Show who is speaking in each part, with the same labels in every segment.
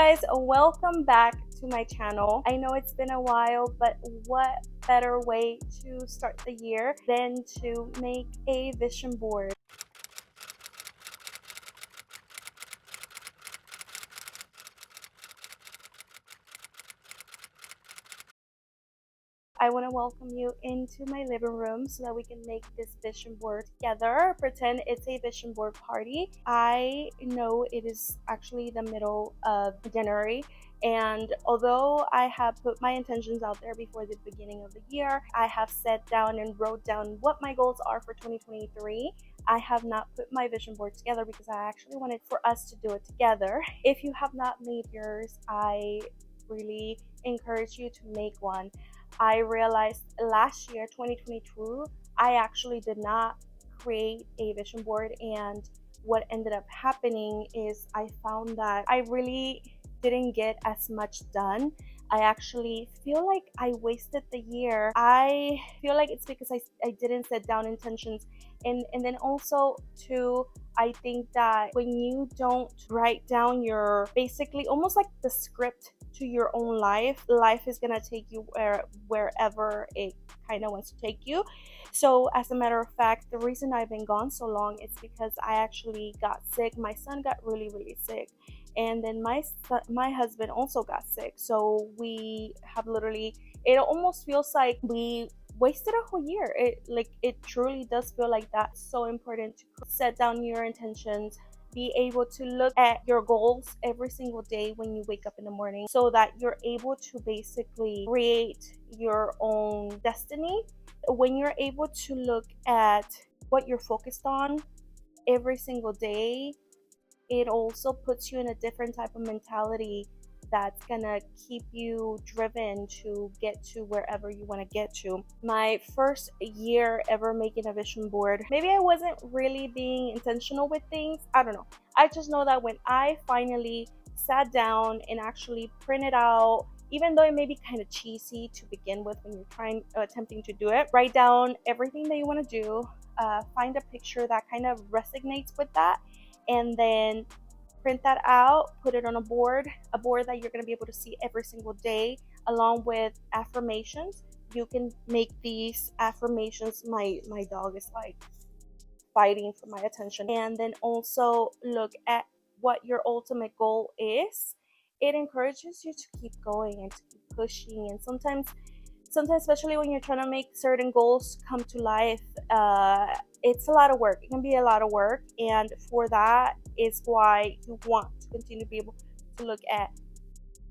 Speaker 1: guys, welcome back to my channel. I know it's been a while, but what better way to start the year than to make a vision board? I want to welcome you into my living room so that we can make this vision board together. Pretend it's a vision board party. I know it is actually the middle of January, and although I have put my intentions out there before the beginning of the year, I have sat down and wrote down what my goals are for 2023. I have not put my vision board together because I actually wanted for us to do it together. If you have not made yours, I really encourage you to make one. I realized last year, 2022, I actually did not create a vision board, and what ended up happening is I found that I really didn't get as much done. I actually feel like I wasted the year. I feel like it's because I didn't set down intentions. And then also too, I think that when you don't write down your basically almost like the script to your own life is gonna take you wherever it kind of wants to take you. So as a matter of fact, the reason I've been gone so long is because I actually got sick. My son got really sick, and then my husband also got sick. So we have literally, it almost feels like we wasted a whole year. It truly does feel like that. It's so important to set down your intentions, be able to look at your goals every single day when you wake up in the morning so that you're able to basically create your own destiny. When you're able to look at what you're focused on every single day, it also puts you in a different type of mentality that's gonna keep you driven to get to wherever you want to get to. My first year ever making a vision board, maybe I wasn't really being intentional with things. I don't know. I just know that when I finally sat down and actually printed out, even though it may be kind of cheesy to begin with when you're attempting to do it, write down everything that you want to do, find a picture that kind of resonates with that, and then print that out, put it on a board that you're going to be able to see every single day, along with affirmations. You can make these affirmations. My dog is like fighting for my attention. And then also look at what your ultimate goal is. It encourages you to keep going and to keep pushing. And sometimes especially when you're trying to make certain goals come to life, it's a lot of work. It can be a lot of work, and for that is why you want to continue to be able to look at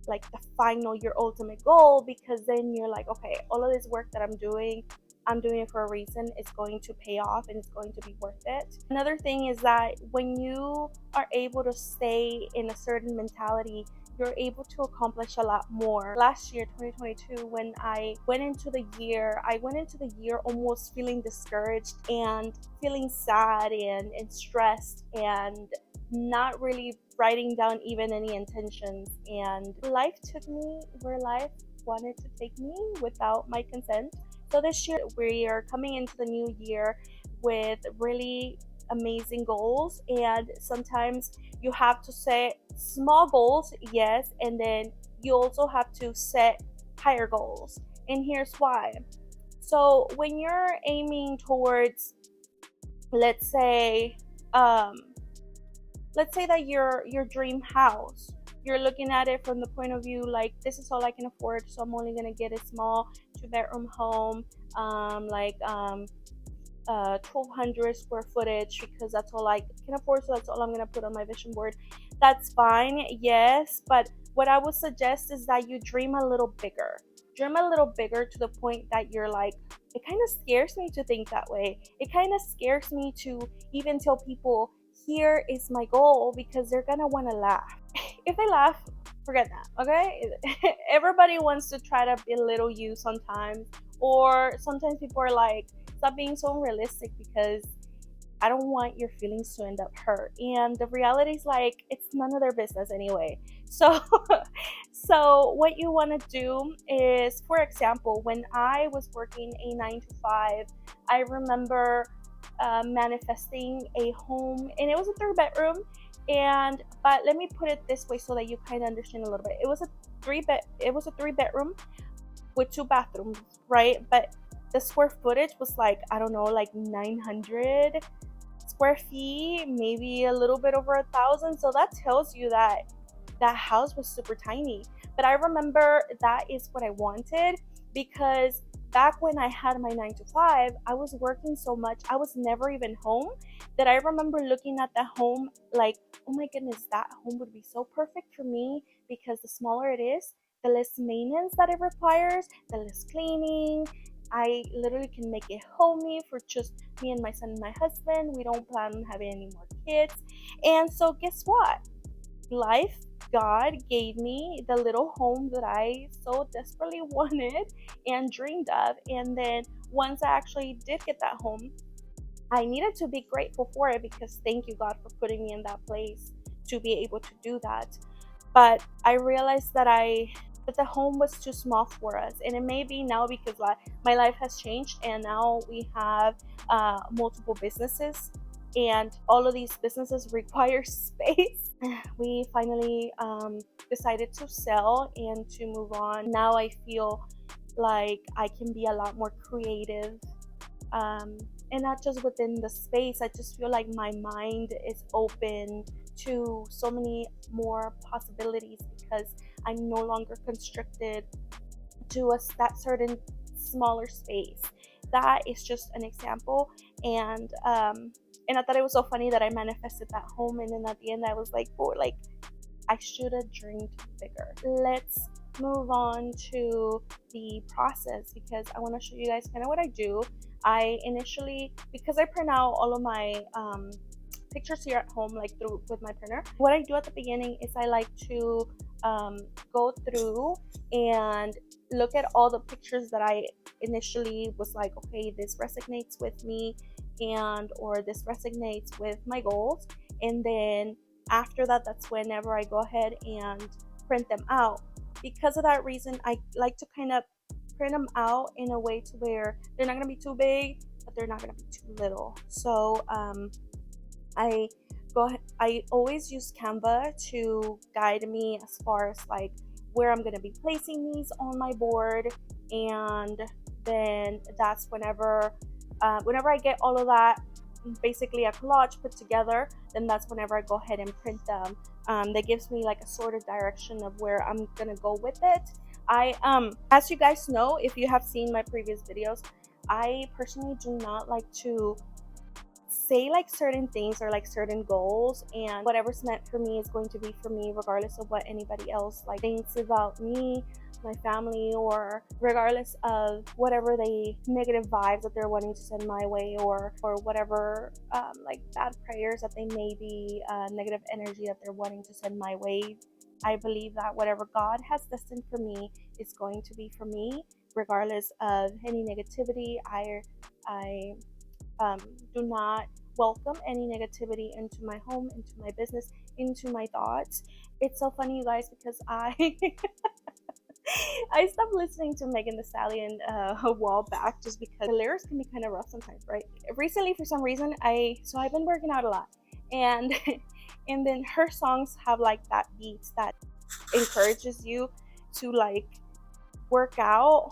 Speaker 1: like the final, your ultimate goal, because then you're like, okay, all of this work that I'm doing it for a reason. It's going to pay off and it's going to be worth it. Another thing is that when you are able to stay in a certain mentality, you're able to accomplish a lot more. Last year, 2022, when I went into the year almost feeling discouraged and feeling sad and stressed and not really writing down even any intentions. And life took me where life wanted to take me without my consent. So this year, we are coming into the new year with really amazing goals, and sometimes you have to set small goals, yes, and then you also have to set higher goals. And here's why. So when you're aiming towards, let's say that your dream house, you're looking at it from the point of view like, this is all I can afford, so I'm only gonna get a small 2-bedroom home, 1200 square footage, because that's all I can afford, so that's all I'm gonna put on my vision board. That's fine, yes, but what I would suggest is that you dream a little bigger. Dream a little bigger to the point that you're like, it kind of scares me to think that way. It kind of scares me to even tell people, here is my goal, because they're gonna want to laugh. If they laugh, forget that, okay? Everybody wants to try to belittle you sometimes, or sometimes people are like, stop being so unrealistic, because I don't want your feelings to end up hurt. And the reality is like, it's none of their business anyway. So so what you want to do is, for example, when I was working a 9 to 5, I remember manifesting a home, and it was a 3-bedroom, And but let me put it this way so that you kind of understand a little bit. It was a three bedroom with two bathrooms, right? But the square footage was like, I don't know, like 900 square feet, maybe a little bit over 1,000. So that tells you that that house was super tiny. But I remember that is what I wanted, because back when I had my 9 to 5, I was working so much, I was never even home, that I remember looking at the home like, oh my goodness, that home would be so perfect for me, because the smaller it is, the less maintenance that it requires, the less cleaning. I literally can make it homey for just me and my son and my husband. We don't plan on having any more kids. And so, guess what? Life, God gave me the little home that I so desperately wanted and dreamed of. And then once I actually did get that home, I needed to be grateful for it, because thank you, God, for putting me in that place to be able to do that. But I realized that the home was too small for us, and it may be now because my life has changed, and now we have multiple businesses, and all of these businesses require space. We finally decided to sell and to move on. Now I feel like I can be a lot more creative, um, and not just within the space. I just feel like my mind is open to so many more possibilities, because I'm no longer constricted to that certain smaller space. That is just an example. And I thought it was so funny that I manifested that home, and then at the end I was like, oh, like I should have dreamed bigger. Let's move on to the process, because I want to show you guys kind of what I do. I initially, because I print out all of my pictures here at home, like through with my printer, what I do at the beginning is I like to go through and look at all the pictures that I initially was like, okay, this resonates with me, and or this resonates with my goals. And then after that, that's whenever I go ahead and print them out. Because of that reason, I like to kind of print them out in a way to where they're not going to be too big, but they're not going to be too little. So I I always use Canva to guide me as far as like where I'm going to be placing these on my board. And then that's whenever I get all of that, basically a collage put together, then that's whenever I go ahead and print them. That gives me like a sort of direction of where I'm gonna go with it. As you guys know, if you have seen my previous videos, I personally do not like to say like certain things or like certain goals, and whatever's meant for me is going to be for me, regardless of what anybody else like thinks about me, my family, or regardless of whatever the negative vibes that they're wanting to send my way, or whatever like bad prayers that they may be, negative energy that they're wanting to send my way. I believe that whatever God has destined for me is going to be for me, regardless of any negativity. I do not welcome any negativity into my home, into my business, into my thoughts. It's so funny, you guys, because I I stopped listening to Megan Thee Stallion a while back, just because the lyrics can be kind of rough sometimes, right? Recently, for some reason, I've been working out a lot, and and then her songs have like that beat that encourages you to like work out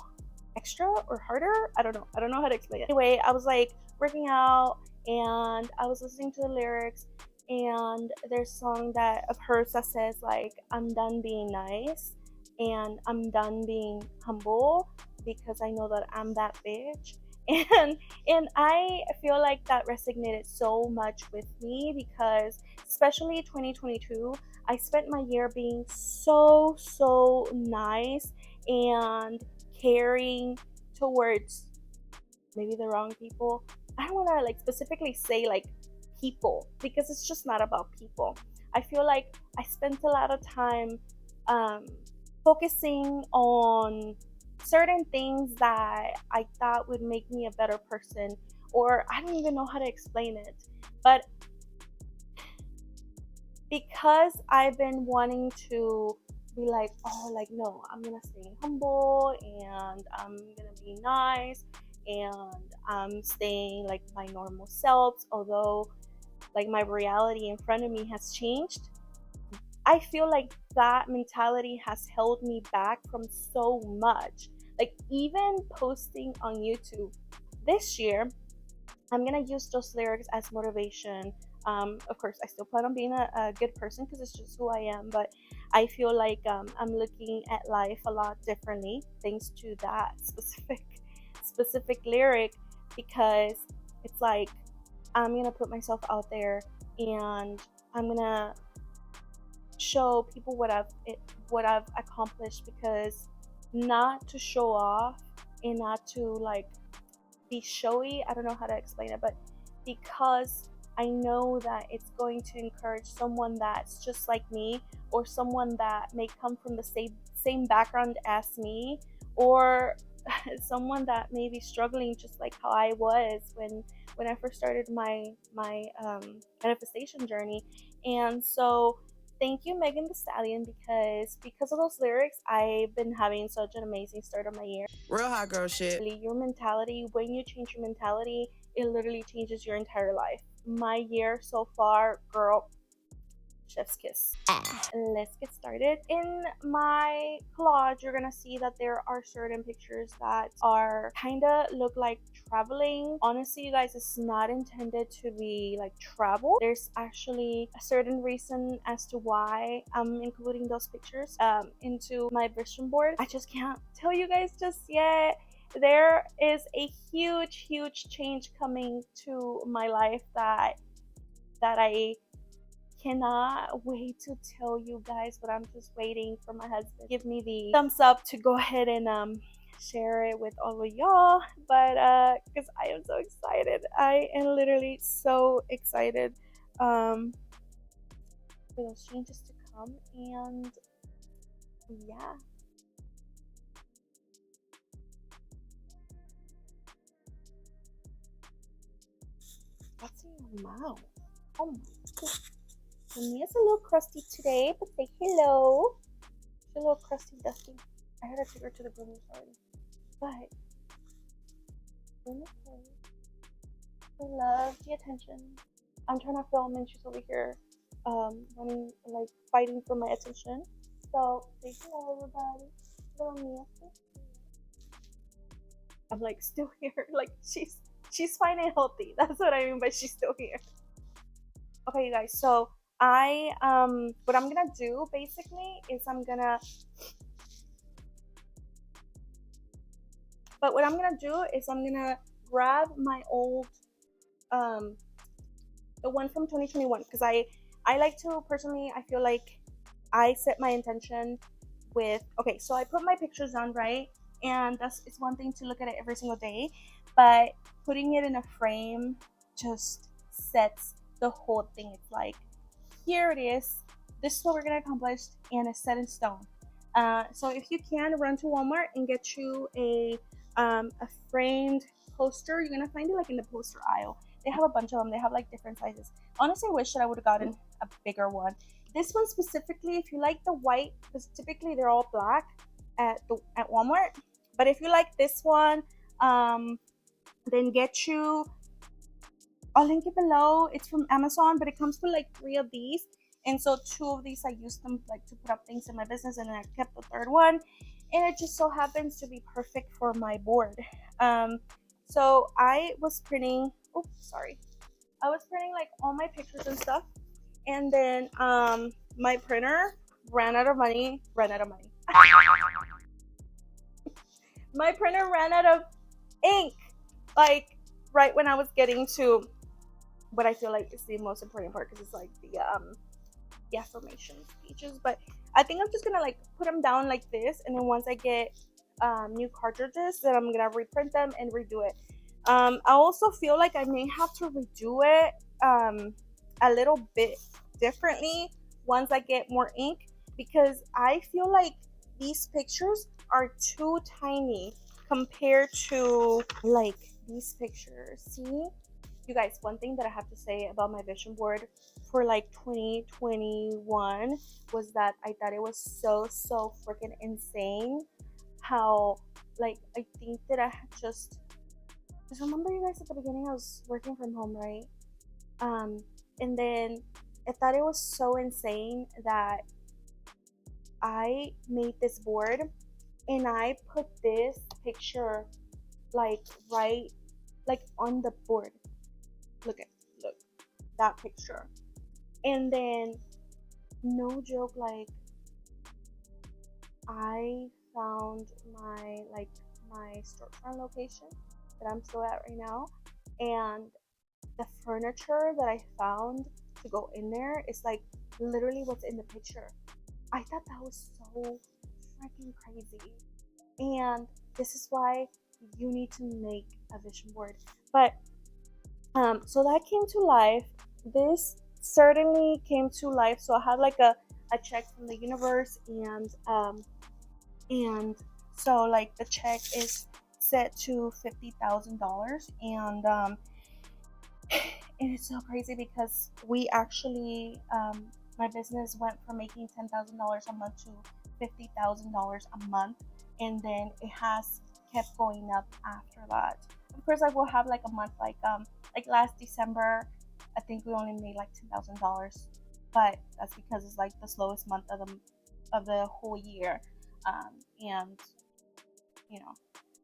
Speaker 1: extra or harder. I don't know how to explain it. Anyway, I was like working out, and I was listening to the lyrics, and there's a song that of hers that says like, I'm done being nice, and I'm done being humble, because I know that I'm that bitch. And I feel like that resonated so much with me, because especially 2022, I spent my year being so nice and caring towards maybe the wrong people. I don't want to like specifically say like people, because it's just not about people. I feel like I spent a lot of time um, focusing on certain things that I thought would make me a better person, or I don't even know how to explain it. But because I've been wanting to be like, oh, like, no, I'm gonna stay humble, and I'm gonna be nice, and I'm staying like my normal selves, although like my reality in front of me has changed, I feel like that mentality has held me back from so much. Like, even posting on YouTube this year, I'm gonna use those lyrics as motivation. Of course, I still plan on being a good person because it's just who I am. But I feel like I'm looking at life a lot differently thanks to that specific lyric, because it's like I'm gonna put myself out there and I'm gonna show people what I've accomplished, because not to show off and not to like be showy. I don't know how to explain it, but because I know that it's going to encourage someone that's just like me, or someone that may come from the same background as me, or someone that may be struggling just like how I was when I first started my manifestation journey. And so thank you, Megan Thee Stallion, because of those lyrics, I've been having such an amazing start of my year.
Speaker 2: Real hot girl shit.
Speaker 1: Your mentality, when you change your mentality, it literally changes your entire life. My year so far, girl, chef's kiss. Let's get started. In my collage, you're gonna see that there are certain pictures that are kind of look like traveling. Honestly, you guys, it's not intended to be like travel. There's actually a certain reason as to why I'm including those pictures into my vision board. I just can't tell you guys just yet. There is a huge change coming to my life that I cannot wait to tell you guys, but I'm just waiting for my husband to give me the thumbs up to go ahead and share it with all of y'all. But because I am so excited, I am literally so excited for those changes to come. And yeah, what's in your mouth? Oh my god, Mia's a little crusty today, but say hello. She's a little crusty, dusty. I had to take her to the groomers already, but okay. I love the attention. I'm trying to film and she's over here wanting, like, fighting for my attention. So say hello, everybody. Little Mia. I'm like still here. Like she's fine and healthy. That's what I mean by she's still here. Okay, you guys, so I what I'm gonna do basically is I'm gonna grab my old the one from 2021, because I like to personally, I feel like I set my intention with, okay, so I put my pictures on, right? And it's one thing to look at it every single day, but putting it in a frame just sets the whole thing. It's like, here it is, this is what we're gonna accomplish, and it's set in stone. So if you can, run to Walmart and get you a framed poster. You're gonna find it like in the poster aisle. They have a bunch of them. They have like different sizes. Honestly, I wish that I would have gotten a bigger one. This one specifically, if you like the white, because typically they're all black at Walmart. But if you like this one, then get you. I'll link it below. It's from Amazon, but it comes with like 3 of these. And so 2 of these, I used them like to put up things in my business, and then I kept the 3rd one. And it just so happens to be perfect for my board. So I was printing, I was printing like all my pictures and stuff. And then my printer ran out of money. My printer ran out of ink, like right when I was getting to what I feel like is the most important part, because it's like the affirmation speeches. But I think I'm just gonna like put them down like this, and then once I get new cartridges, then I'm gonna reprint them and redo it. I also feel like I may have to redo it a little bit differently once I get more ink, because I feel like these pictures are too tiny compared to like these pictures. See, you guys, one thing that I have to say about my vision board for like 2021 was that I thought it was so freaking insane how, like, I think that I had just remember, you guys, at the beginning I was working from home, right? And then I thought it was so insane that I made this board and I put this picture like right like on the board. Look that picture. And then no joke, like I found my storefront location that I'm still at right now, and the furniture that I found to go in there is like literally what's in the picture. I thought that was so freaking crazy. And this is why you need to make a vision board. But so that came to life. This certainly came to life. So I had like a check from the universe, and so like the check is set to $50,000, and it's so crazy because we actually my business went from making $10,000 a month to $50,000 a month, and then it has kept going up after that. Of course, like we'll have like a month like last December, I think we only made like $10,000, but that's because it's like the slowest month of the whole year, and you know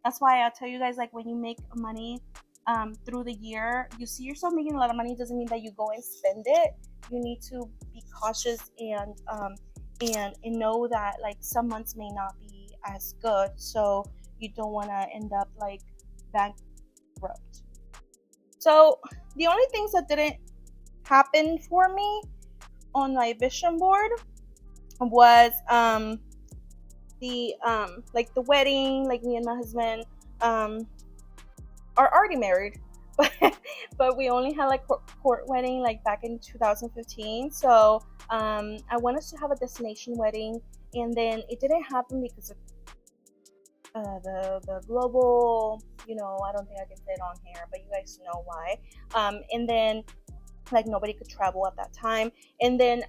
Speaker 1: that's why I tell you guys, like when you make money through the year, you see yourself making a lot of money, doesn't mean that you go and spend it. You need to be cautious and know that like some months may not be as good, so you don't want to end up like bankrupt. So the only things that didn't happen for me on my vision board was the like the wedding. Like me and my husband are already married, but we only had like court wedding like back in 2015. So I wanted to have a destination wedding, and then it didn't happen because of the global, I don't think I can say it on here, but you guys know why. And then like nobody could travel at that time, and then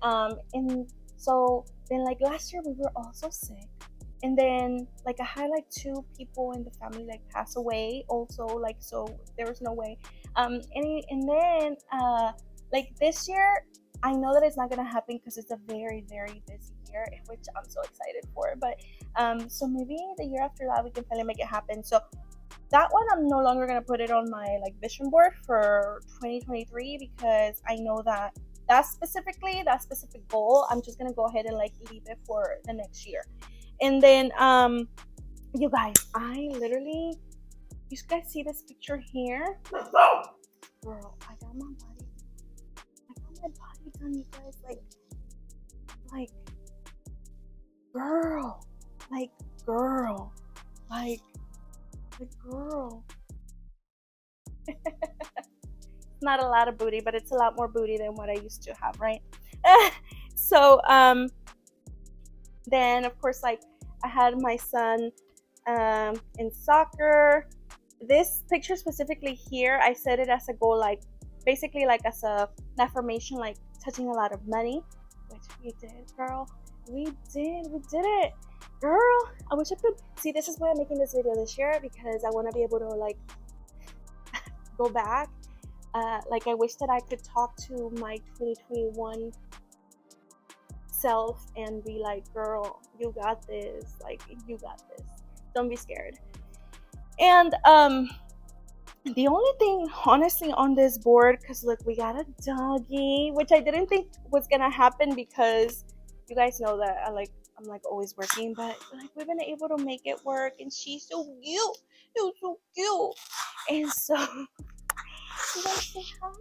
Speaker 1: and so then like last year we were also sick, and then like I had like two people in the family like pass away also, like so there was no way. And then like this year I know that it's not gonna happen because it's a very very busy year, which I'm so excited for. But so maybe the year after that we can finally make it happen. So that one I'm no longer gonna put it on my like vision board for 2023, because I know that specific goal I'm just gonna go ahead and like leave it for the next year. And then you guys, you guys see this picture here? Girl, I got my body done, you guys. Like girl, like girl, like girl. Not a lot of booty, but it's a lot more booty than what I used to have, right? So then of course, like I had my son in soccer. This picture specifically here, I set it as a goal, like basically like as a affirmation, like touching a lot of money, which we did, girl. We did it, girl. I wish I could see. This is why I'm making this video this year, because I want to be able to like go back. Like I wish that I could talk to my 2021 self and be like, girl, you got this. Like you got this. Don't be scared. And the only thing honestly on this board, because look, we got a doggy, which I didn't think was gonna happen, because you guys know that I'm like always working, but like we've been able to make it work, and she's so cute. She's so cute. And so you guys say hi.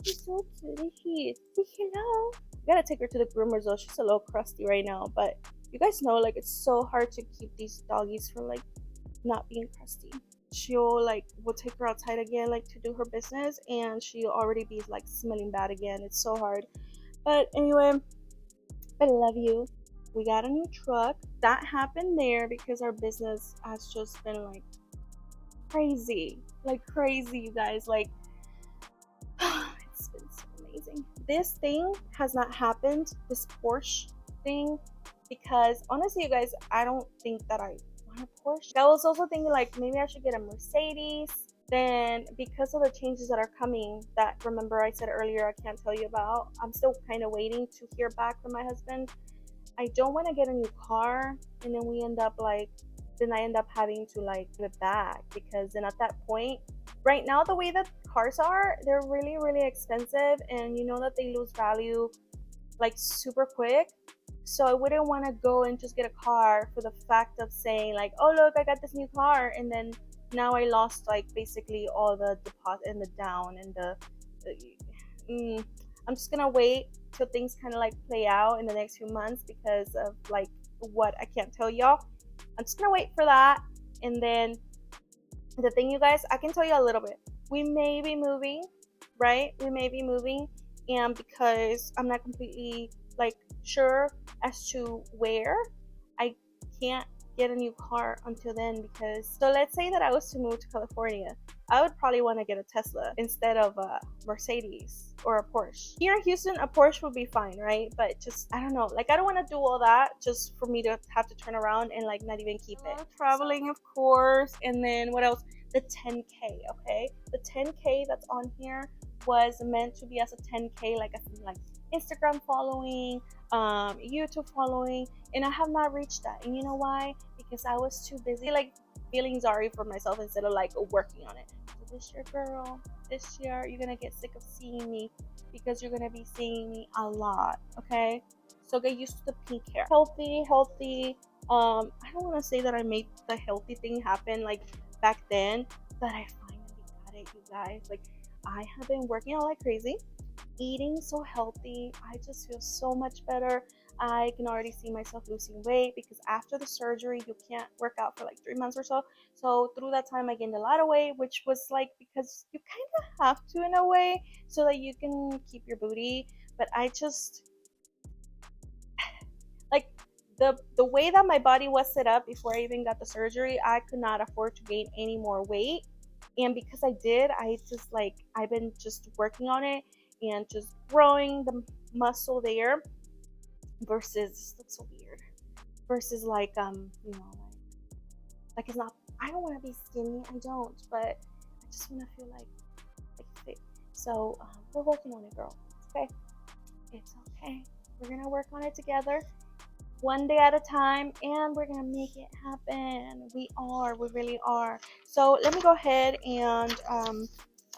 Speaker 1: She's so cute. Say hello. I gotta take her to the groomers though. She's a little crusty right now, but you guys know like it's so hard to keep these doggies from like not being crusty. We'll take her outside again, like to do her business, and she'll already be like smelling bad again. It's so hard. But anyway, I love you. We got a new truck. That happened there because our business has just been like crazy, you guys. Like it's been so amazing. This thing has not happened, this Porsche thing, because honestly, you guys, I don't think that I want a Porsche. I was also thinking like maybe I should get a Mercedes, Then because of the changes that are coming, that remember I said earlier I can't tell you about, I'm still kind of waiting to hear back from my husband. I don't want to get a new car, and then I end up having to like give it back, because then at that point, right now the way that cars are, they're really really expensive, and you know that they lose value like super quick. So I wouldn't want to go and just get a car for the fact of saying like, oh look, I got this new car, and then now I lost like basically all the deposit and the down and the I'm just gonna wait till things kind of like play out in the next few months, because of like what I can't tell y'all. I'm just gonna wait for that. And then the thing, you guys, I can tell you a little bit. We may be moving, right? We may be moving, and because I'm not completely like sure as to where, I can't get a new car until then. Because so let's say that I was to move to California, I would probably want to get a Tesla instead of a Mercedes or a Porsche. Here in Houston, a Porsche would be fine, right? But just, I don't know, like I don't want to do all that just for me to have to turn around and like not even keep it. Traveling, of course. And then what else? The 10K, okay? The 10K that's on here was meant to be as a 10K, like Instagram following, YouTube following, and I have not reached that. And you know why? Because I was too busy like feeling sorry for myself instead of like working on it. So this year, girl, this year you're gonna get sick of seeing me, because you're gonna be seeing me a lot, okay? So get used to the pink hair. Healthy. I don't want to say that I made the healthy thing happen like back then, but I finally got it, you guys. Like I have been working out like crazy, eating so healthy. I just feel so much better. I can already see myself losing weight, because after the surgery you can't work out for like 3 months or so. So through that time I gained a lot of weight, which was like because you kind of have to in a way so that you can keep your booty. But I just like the way that my body was set up before I even got the surgery, I could not afford to gain any more weight. And because I did, I just like I've been just working on it and just growing the muscle there, versus this looks so weird, versus like you know, like it's not, I don't want to be skinny, I don't, but I just want to feel like fit. So we're working on it, girl. Okay, it's okay. We're gonna work on it together, one day at a time, and we're gonna make it happen. We really are. So let me go ahead and I'm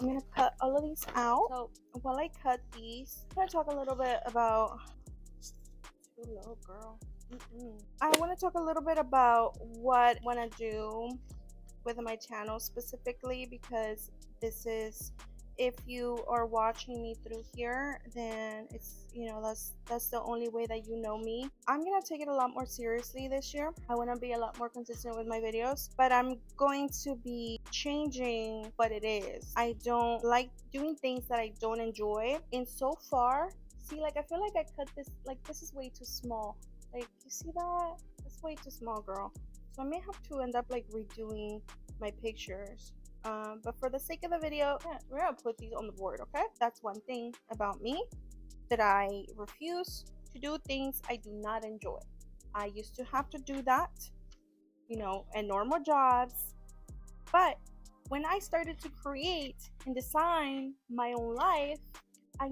Speaker 1: gonna cut all of these out. So while I cut these, I'm gonna talk a little bit about too low, girl. I want to talk a little bit about what I want to do with my channel specifically, because this is, if you are watching me through here, then it's, you know, that's the only way that you know me. I'm gonna take it a lot more seriously this year. I want to be a lot more consistent with my videos, but I'm going to be changing what it is. I don't like doing things that I don't enjoy, and so far, see, like I feel like I cut this, like this is way too small. Like, you see that? That's way too small, girl. So I may have to end up like redoing my pictures. But for the sake of the video, yeah, we're gonna put these on the board, okay? That's one thing about me, that I refuse to do things I do not enjoy. I used to have to do that, you know, at normal jobs. But when I started to create and design my own life, I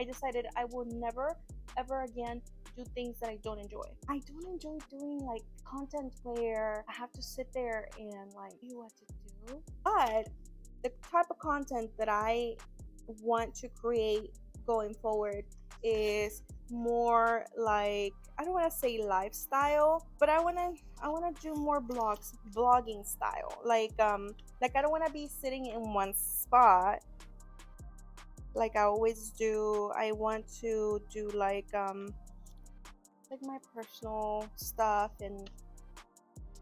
Speaker 1: decided I will never ever again do things that I don't enjoy. I don't enjoy doing like content where I have to sit there and like do what to do. But the type of content that I want to create going forward is more like, I don't want to say lifestyle, but I want to do more blogging style. Like I don't want to be sitting in one spot like I always do. I want to do like my personal stuff, and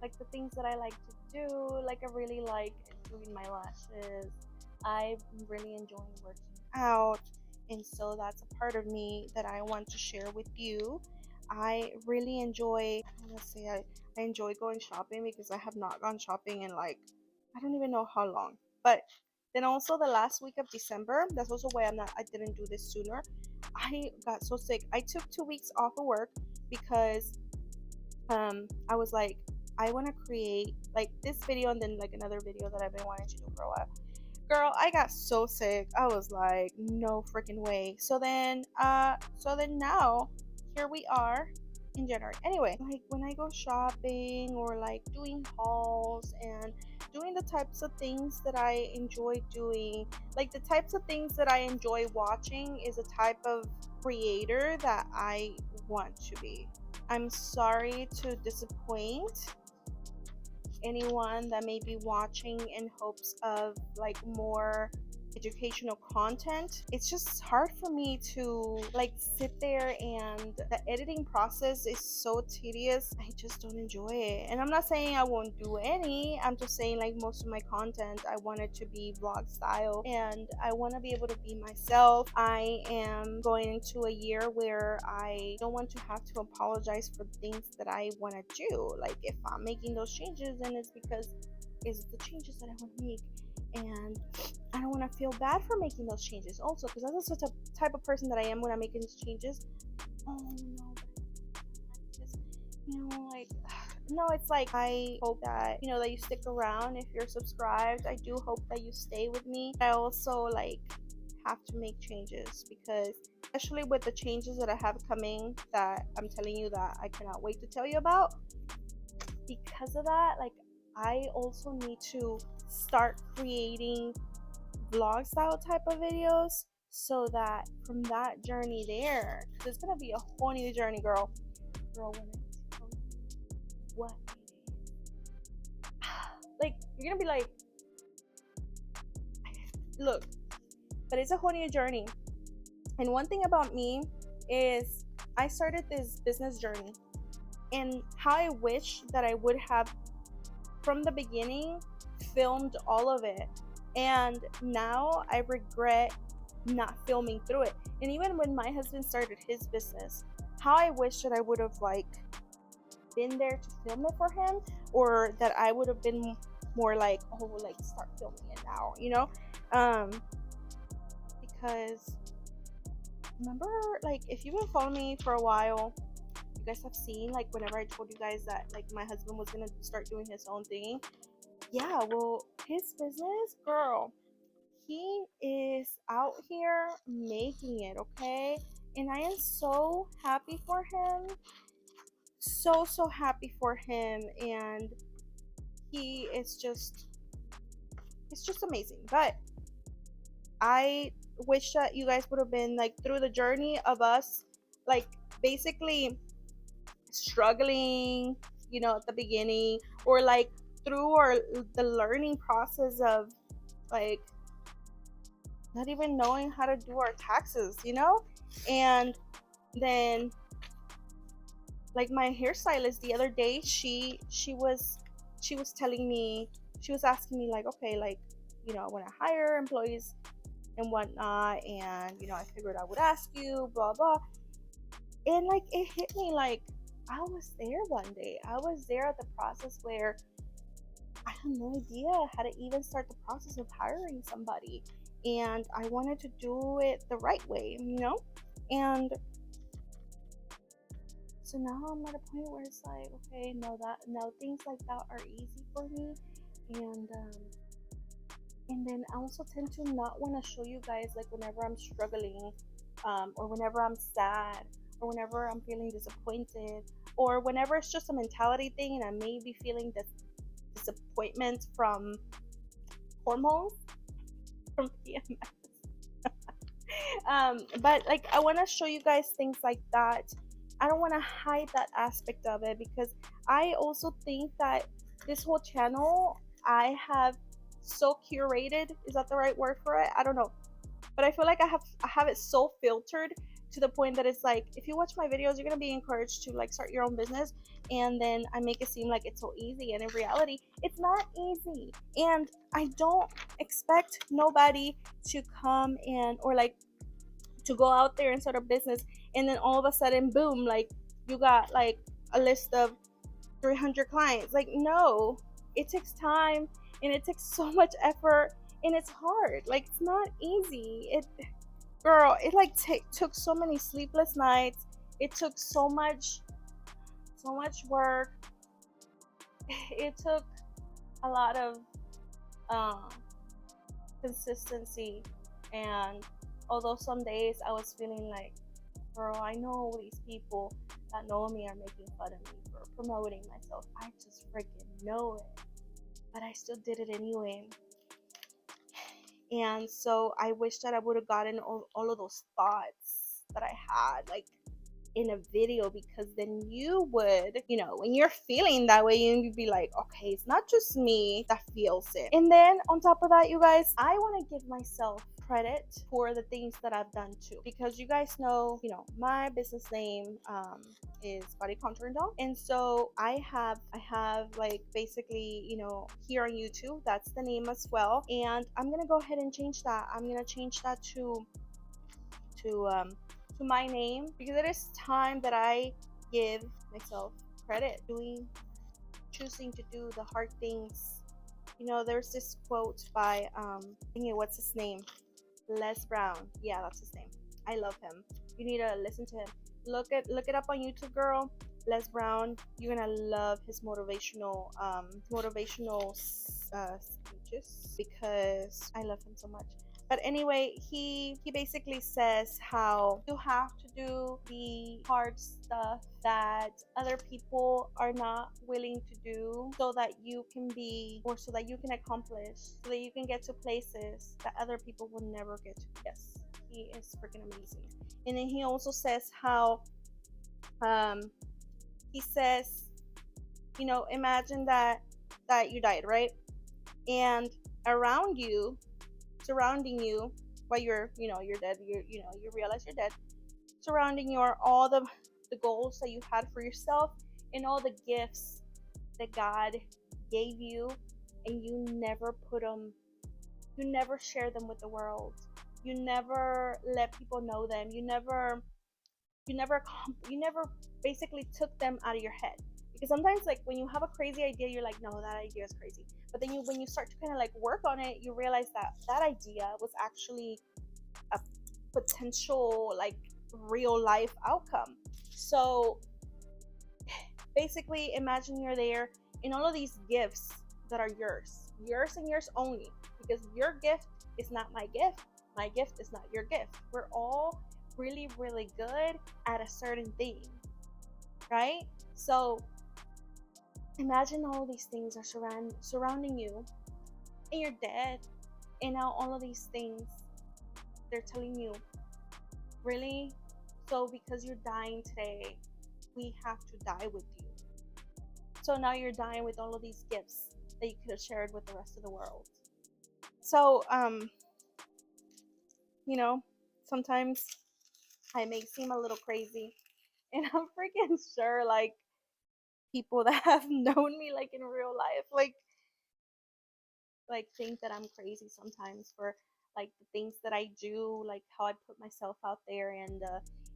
Speaker 1: like the things that I like to do. Like I really like doing my lashes. I'm really enjoying working out, and so that's a part of me that I want to share with you. I really enjoy, I want to say I enjoy going shopping, because I have not gone shopping in like, I don't even know how long. But then also the last week of December, that's also why I didn't do this sooner. I got so sick. I took 2 weeks off of work because I was like, I want to create like this video and then like another video that I've been wanting to do for a while. Girl, I got so sick. I was like, no freaking way. So then now here we are in January. Anyway, like when I go shopping or like doing hauls and doing the types of things that I enjoy doing, like the types of things that I enjoy watching is a type of creator that I want to be. I'm sorry to disappoint anyone that may be watching in hopes of like more educational content. It's just hard for me to like sit there, and the editing process is so tedious. I just don't enjoy it. And I'm not saying I won't do any, I'm just saying like most of my content I want it to be vlog style, and I want to be able to be myself. I am going into a year where I don't want to have to apologize for things that I want to do. Like if I'm making those changes, then it's because it's the changes that I want to make, and I don't want to feel bad for making those changes also, because that's such a type of person that I am when I'm making these changes. Oh no, just, like no, it's like I hope that that you stick around. If you're subscribed, I do hope that you stay with me. I also like have to make changes, because especially with the changes that I have coming, that I'm telling you that I cannot wait to tell you about. Because of that, like I also need to start creating vlog style type of videos, so that from that journey there, because it's gonna be a whole new journey, girl, when I tell you what it is, like you're gonna be like, look, but it's a whole new journey. And one thing about me is I started this business journey, and how I wish that I would have from the beginning filmed all of it. And now I regret not filming through it. And even when my husband started his business, how I wish that I would have like been there to film it for him, or that I would have been more like, oh, like start filming it now, because remember, like if you've been following me for a while, you guys have seen like whenever I told you guys that like my husband was gonna start doing his own thing. Yeah, well, his business, girl, he is out here making it, okay? And I am so happy for him. So happy for him. And he is it's just amazing. But I wish that you guys would have been like through the journey of us, like basically struggling, at the beginning, or like through the learning process of like not even knowing how to do our taxes, and then like my hairstylist the other day, she was telling me, she was asking me like, okay, like I want to hire employees and whatnot, and I figured I would ask you, blah blah. And like it hit me like I was there one day. I was there at the process where I had no idea how to even start the process of hiring somebody, and I wanted to do it the right way, and so now I'm at a point where it's like, okay, no, things like that are easy for me, and then I also tend to not want to show you guys like whenever I'm struggling, or whenever I'm sad, or whenever I'm feeling disappointed, or whenever it's just a mentality thing and I may be feeling this disappointment from hormones, from PMS. But like I want to show you guys things like that. I don't want to hide that aspect of it, because I also think that this whole channel I have so curated, is that the right word for it? I don't know, but I feel like I have it so filtered to the point that it's like, if you watch my videos, you're gonna be encouraged to like start your own business, and then I make it seem like it's so easy, and in reality it's not easy. And I don't expect nobody to come in, or like to go out there and start a business, and then all of a sudden, boom, like you got like a list of 300 clients. Like, no, it takes time, and it takes so much effort, and it's hard. Like, it's not easy. It like took so many sleepless nights. It took so much work, it took a lot of um, consistency. And although some days I was feeling like, girl, I know these people that know me are making fun of me for promoting myself. I just freaking know it. But I still did it anyway. And so I wish that I would have gotten all of those thoughts that I had, like, in a video, because then you would, when you're feeling that way, you'd be like, okay, it's not just me that feels it. And then on top of that, you guys, I want to give myself credit for the things that I've done too, because you guys know, my business name is Body Contouring Doll. And so I have like, basically, here on YouTube, that's the name as well. And I'm gonna go ahead and change that. I'm gonna change that to my name, because it is time that I give myself credit, choosing to do the hard things. There's this quote by what's his name? Les Brown. Yeah, that's his name. I love him. You need to listen to him. Look it up on YouTube, girl. Les Brown. You're gonna love his motivational speeches, because I love him so much. But anyway, he basically says how you have to do the hard stuff that other people are not willing to do, so that you can so that you can accomplish, so that you can get to places that other people will never get to. Yes, he is freaking amazing. And then he also says how he says, imagine that you died, right? And surrounding you, while you're dead, you realize you're dead. Surrounding you are all the goals that you had for yourself, and all the gifts that God gave you, and you never share them with the world. You never let people know them. You never basically took them out of your head. Because sometimes, like, when you have a crazy idea, you're like, no, that idea is crazy. But then when you start to kind of like work on it, you realize that idea was actually a potential, like, real life outcome. So basically, imagine you're there, and all of these gifts that are yours and yours only, because your gift is not my gift is not your gift. We're all really, really good at a certain thing, right? So imagine all these things are surrounding you, and you're dead, and now all of these things, they're telling you, really? So because you're dying today, we have to die with you. So now you're dying with all of these gifts that you could have shared with the rest of the world. So sometimes I may seem a little crazy, and I'm freaking sure, like, people that have known me, like, in real life, like think that I'm crazy sometimes for, like, the things that I do, like how I put myself out there, and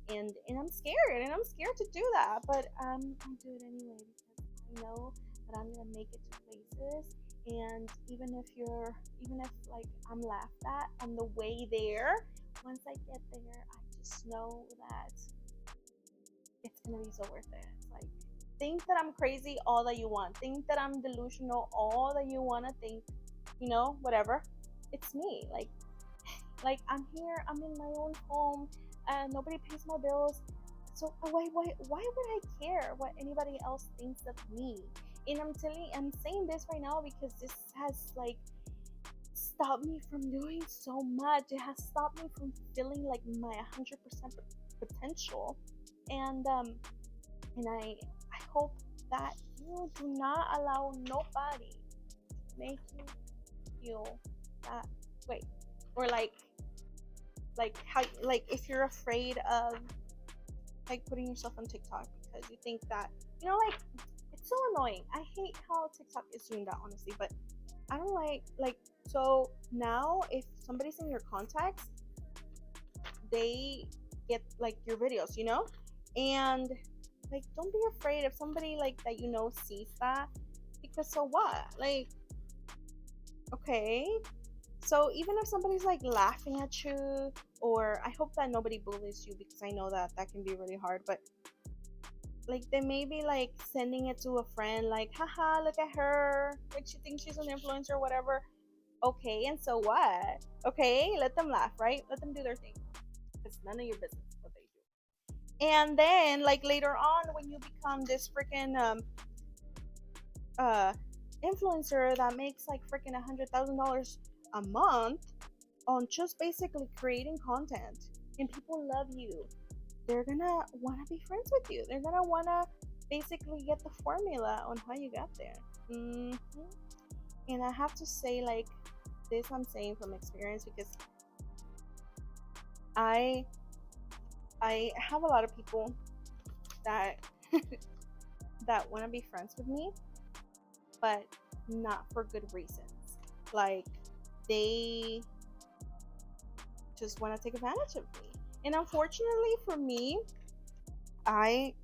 Speaker 1: I'm scared to do that, but I do it anyway, because I know that I'm gonna make it to places. And even if like I'm laughed at on the way there, once I get there, I just know that it's gonna be so worth it. It's like, think that I'm crazy all that you want, think that I'm delusional all that you want to think, whatever. It's me. Like, I'm here, I'm in my own home, and nobody pays my bills. So why would I care what anybody else thinks of me? And I'm saying this right now because this has, like, stopped me from doing so much. It has stopped me from feeling like my 100% potential. And I hope that you do not allow nobody to make you feel that way, or like how, like, if you're afraid of, like, putting yourself on TikTok because you think that, like, it's so annoying. I hate how TikTok is doing that, honestly, but I don't like so now if somebody's in your contacts, they get, like, your videos, and, like, don't be afraid if somebody, like, that sees that, because so what? Like, okay, so even if somebody's, like, laughing at you, or I hope that nobody bullies you, because I know that can be really hard, but Like they may be like sending it to a friend, like, haha, look at her, like she thinks she's an influencer or whatever. Okay, and so what? Okay, let them laugh, right? Let them do their thing. It's none of your business what they do. And then like later on when you become this freaking uh influencer that makes like freaking $100,000 a month on just basically creating content, and people love you, they're gonna want to be friends with you. They're gonna want to basically get the formula on how you got there. Mm-hmm. And I have to say, like, this I'm saying from experience, because I I have a lot of people that that want to be friends with me, but not for good reasons. Like they just want to take advantage of me. And unfortunately for me, I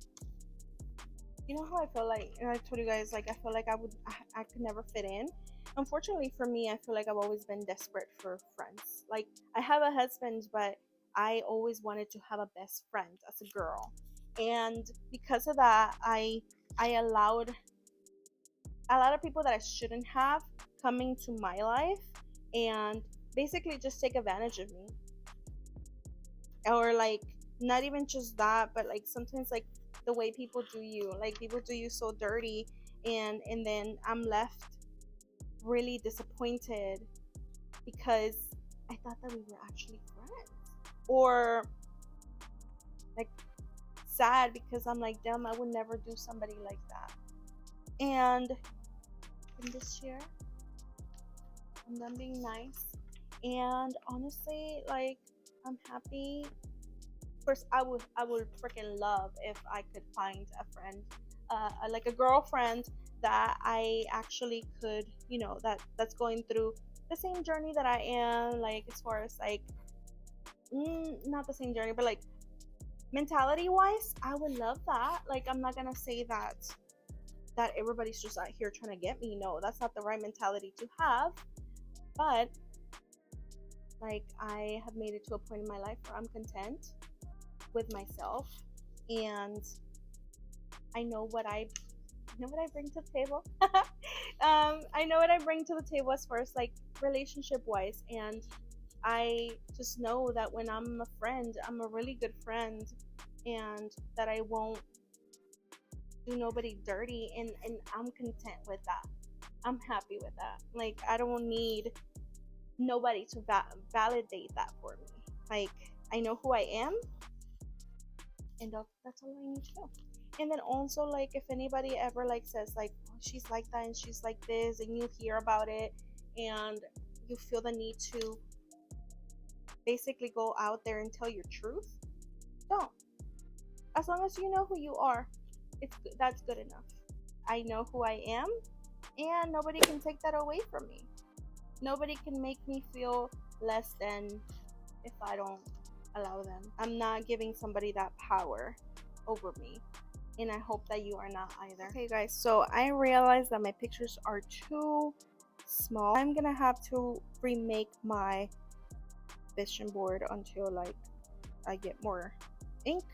Speaker 1: you know how I feel like, and I told you guys, like I feel like I could never fit in. Unfortunately for me, I feel like I've always been desperate for friends. Like I have a husband, but I always wanted to have a best friend as a girl. And because of that, I allowed a lot of people that I shouldn't have coming to my life and basically just take advantage of me. Or like not even just that, but like sometimes like the way people do you, like people do you so dirty, and then I'm left really disappointed because I thought that we were actually friends, or like sad because I'm like, damn, I would never do somebody like that. And in this year I'm done being nice, and honestly, like I'm happy. First, I would freaking love if I could find a friend, like a girlfriend that I actually could, that's going through the same journey that I am, like as far as like, not the same journey, but like mentality wise, I would love that. Like I'm not gonna say that everybody's just out here trying to get me. No, that's not the right mentality to have. But like I have made it to a point in my life where I'm content with myself, and I know what I bring to the table. I know what I bring to the table as far as like relationship wise, and I just know that when I'm a friend, I'm a really good friend, and that I won't do nobody dirty, and I'm content with that. I'm happy with that. Like I don't need nobody to validate that for me. Like I know who I am, and that's all I need to know. And then also, like if anybody ever like says like, oh, she's like that and she's like this, and you hear about it and you feel the need to basically go out there and tell your truth, don't. As long as you know who you are, it's good. That's good enough. I know who I am, and nobody can take that away from me. Nobody can make me feel less than if I don't allow them. I'm not giving somebody that power over me, and I hope that you are not either. Okay guys, so I realized that my pictures are too small. I'm gonna have to remake my vision board until like I get more ink.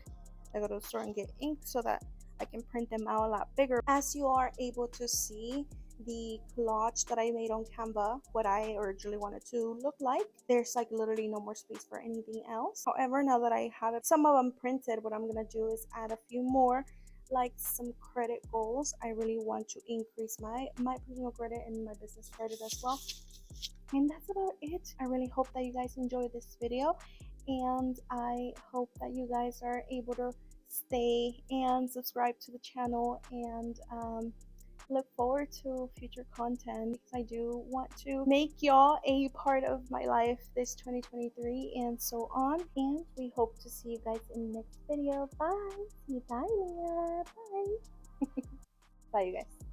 Speaker 1: I go to the store and get ink so that I can print them out a lot bigger. As you are able to see, the collage that I made on Canva, what I originally wanted to look like, there's like literally no more space for anything else. However, now that I have it, some of them printed, what I'm gonna do is add a few more, like some credit goals. I really want to increase my personal credit and my business credit as well. And that's about it. I really hope that you guys enjoyed this video, and I hope that you guys are able to stay and subscribe to the channel, and look forward to future content, because I do want to make y'all a part of my life this 2023 and so on. And we hope to see you guys in the next video. Bye. See you. Bye, Mia. Bye. Bye, you guys.